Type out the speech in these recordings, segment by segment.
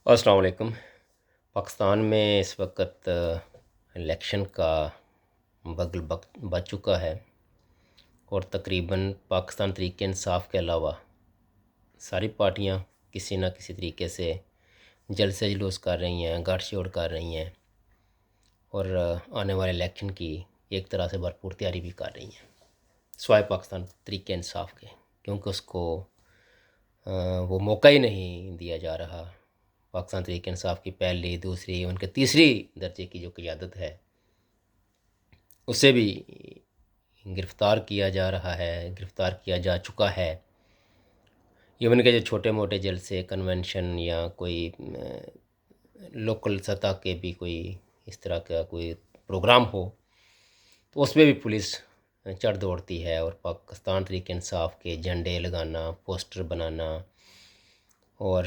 अस्सलाम वालेकुम। पाकिस्तान में इस वक्त इलेक्शन का वक्त बच चुका है और तकरीबन पाकिस्तान तहरीक इंसाफ के अलावा सारी पार्टियां किसी न किसी तरीके से जलसे जुलूस कर रही हैं, गठजोड़ कर रही हैं और आने वाले इलेक्शन की एक तरह से भरपूर तैयारी भी कर रही हैं, सिवाय पाकिस्तान तहरीक इंसाफ के, क्योंकि उसको वो मौका ही नहीं दिया जा रहा। पाकिस्तान तहरीक इंसाफ की पहली, दूसरी, उनके तीसरी दर्जे की जो क़ियादत है उसे भी गिरफ़्तार किया जा रहा है, गिरफ़्तार किया जा चुका है। इवन के जो छोटे मोटे जलसे, कन्वेंशन या कोई लोकल सतह के भी कोई इस तरह का कोई प्रोग्राम हो तो उसमें भी पुलिस चढ़ दौड़ती है और पाकिस्तान तहरीक इंसाफ के झंडे लगाना, पोस्टर बनाना और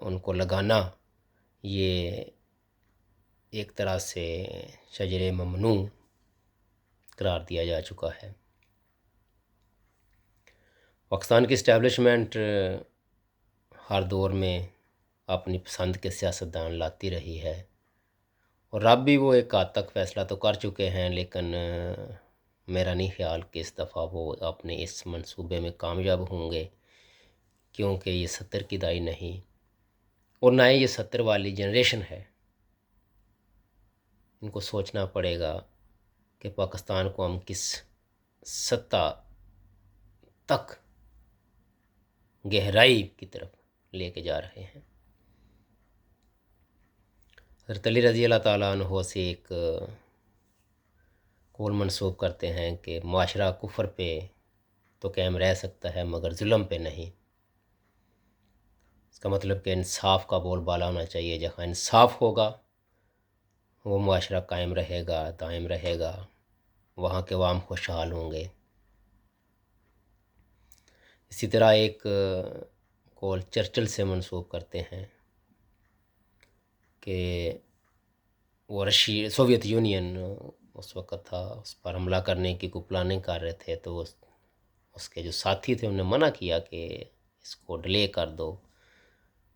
उनको लगाना, ये एक तरह से शजर ममनू करार दिया जा चुका है। पाकिस्तान की इस्टेब्लिशमेंट हर दौर में अपनी पसंद के सियासतदान लाती रही है और अब भी वो एक हद तक फ़ैसला तो कर चुके हैं, लेकिन मेरा नहीं ख्याल कि इस दफ़ा वो अपने इस मंसूबे में कामयाब होंगे, क्योंकि ये 70 की दाई नहीं और ना ही ये 70 वाली जनरेशन है। इनको सोचना पड़ेगा कि पाकिस्तान को हम किस सत्ता तक, गहराई की तरफ लेके जा रहे हैं। हज़रत अली रज़ी अल्लाह ताला अन्हो से एक कौल मंसूब करते हैं कि माशरा कुफ्र पे तो कायम रह सकता है मगर जुल्म पे नहीं। इसका मतलब कि इंसाफ का बोलबाला होना चाहिए। जहाँ इंसाफ होगा वो माशरा कायम रहेगा, दायम रहेगा, वहाँ के अवाम खुशहाल होंगे। इसी तरह एक कौल चर्चिल से मंसूब करते हैं कि वो सोवियत यूनियन उस वक़्त था, उस पर हमला करने की कोई प्लानिंग कर रहे थे, तो उसके जो साथी थे उन्होंने मना किया कि इसको डिले कर दो,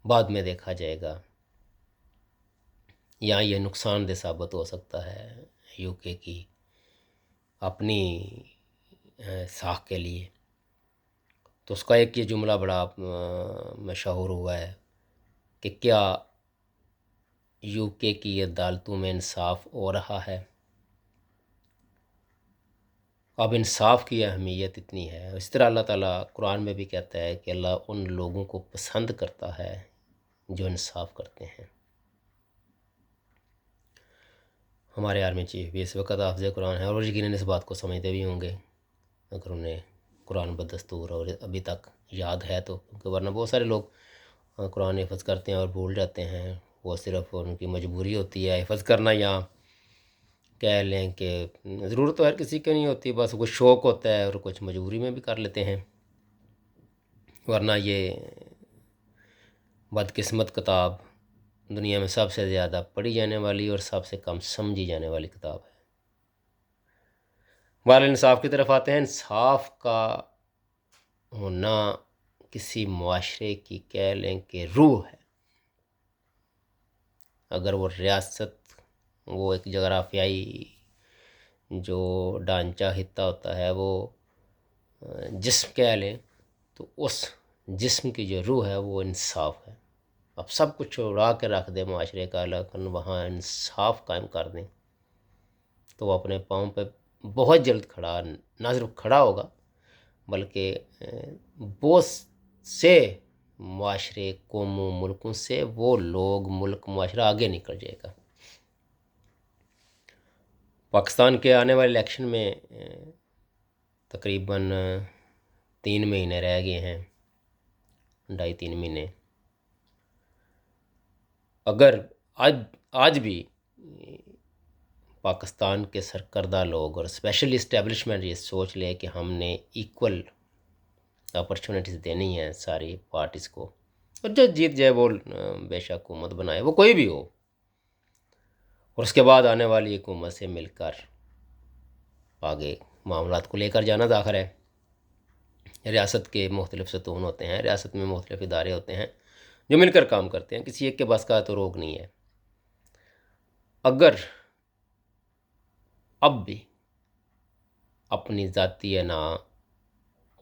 बाद में देखा जाएगा। या ये नुकसानदेह साबित हो सकता है यूके की अपनी साख के लिए। तो उसका एक ये जुमला बड़ा मशहूर हुआ है कि क्या यूके की अदालतों में इंसाफ हो रहा है। अब इंसाफ की अहमियत इतनी है। इस तरह अल्लाह ताला कुरान में भी कहता है कि अल्लाह उन लोगों को पसंद करता है जो इंसाफ करते हैं। हमारे आर्मी चीफ भी इस वक्त हाफ़िज़ कुरान है और यकीनन इस बात को समझते भी होंगे, अगर उन्हें कुरान बदस्तूर और अभी तक याद है तो, क्योंकि वरना बहुत सारे लोग कुरान हिफ़्ज़ करते हैं और भूल जाते हैं। वो सिर्फ़ उनकी मजबूरी होती है हिफ़्ज़ करना, या कह लें कि ज़रूरत तो हर किसी की नहीं होती, बस कुछ शौक़ होता है और कुछ मजबूरी में भी कर लेते हैं। वरना ये बदकिस्मत किताब दुनिया में सबसे ज़्यादा पढ़ी जाने वाली और सबसे कम समझी जाने वाली किताब है। बहरहाल इंसाफ की तरफ आते हैं। इंसाफ का होना किसी मुआशरे की कह लें कि रूह है। अगर वो रियासत, वो एक जगराफियाई जो ढांचा हिस्सा होता है, वो जिस्म कह लें, तो उस जिस्म की जो रूह है वो इंसाफ है। अब सब कुछ उड़ा के रख दें माशरे का, लेकिन वहाँ इंसाफ कायम कर दें तो वो अपने पाँव पे बहुत जल्द खड़ा, ना सिर्फ खड़ा होगा बल्कि बहुत से माशरे, कौमों, मुल्कों से वो लोग, मुल्क, माशरा आगे निकल जाएगा। पाकिस्तान के आने वाले इलेक्शन में तकरीबन 3 महीने रह गए हैं, 2.5-3 महीने। अगर आज भी पाकिस्तान के सरकर्दा लोग और स्पेशली इस्टेब्लिशमेंट ये सोच ले कि हमने इक्वल अपॉर्चुनिटीज़ देनी है सारी पार्टीज़ को, और जो जीत जाए वो बेशक हुकूमत बनाए, वो कोई भी हो, और उसके बाद आने वाली हुकूमत से मिलकर आगे मामलात को लेकर जाना दाखिल है। रियासत के मुख्तलिफ़ सतून होते हैं, रियासत में मुख्तलिफ़ इदारे होते हैं جو مل کر کام کرتے ہیں، کسی ایک کے بس کا تو روگ نہیں ہے۔ اگر اب بھی اپنی ذاتی انا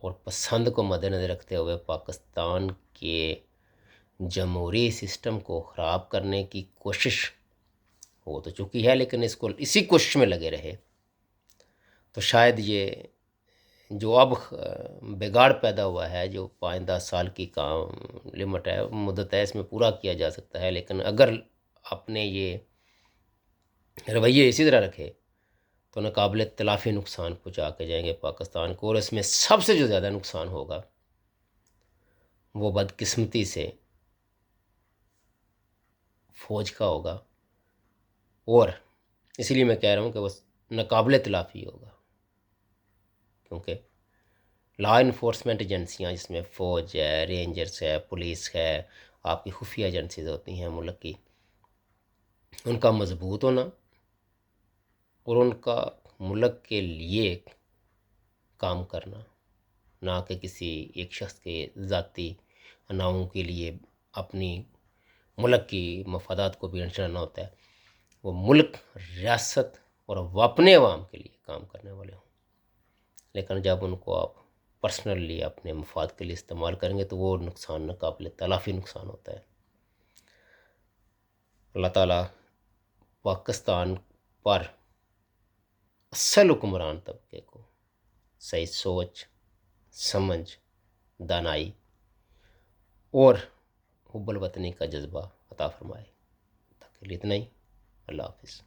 اور پسند کو مد نظر رکھتے ہوئے پاکستان کے جمہوری سسٹم کو خراب کرنے کی کوشش ہو تو چکی ہے، لیکن اس کو اسی کوشش میں لگے رہے تو شاید یہ جو اب بگاڑ پیدا ہوا ہے، جو 5-10 سال کی کام لمٹ ہے، مدت ہے، اس میں پورا کیا جا سکتا ہے۔ لیکن اگر اپنے یہ رویے اسی طرح رکھے تو ناقابل تلافی نقصان پہنچا کے جائیں گے پاکستان کو، اور اس میں سب سے جو زیادہ نقصان ہوگا وہ بدقسمتی سے فوج کا ہوگا، اور اسی لیے میں کہہ رہا ہوں کہ وہ ناقابل تلافی ہوگا، کیونکہ لا انفورسمنٹ ایجنسیاں جس میں فوج ہے، رینجرز ہے، پولیس ہے، آپ کی خفیہ ایجنسیز ہوتی ہیں ملک کی، ان کا مضبوط ہونا اور ان کا ملک کے لیے کام کرنا، نہ کہ کسی ایک شخص کے ذاتی اناؤں کے لیے اپنی ملک کی مفادات کو بھی انشانا ہوتا ہے، وہ ملک، ریاست اور وہ اپنے عوام کے لیے کام کرنے والے ہوں۔ لیکن جب ان کو آپ پرسنلی اپنے مفاد کے لیے استعمال کریں گے تو وہ نقصان ناقابل تلافی نقصان ہوتا ہے۔ اللہ تعالیٰ پاکستان پر اصل حکمران طبقے کو صحیح سوچ، سمجھ، دانائی اور حب الوطنی کا جذبہ عطا فرمائے۔ تک کے لیے اتنا ہی۔ اللہ حافظ۔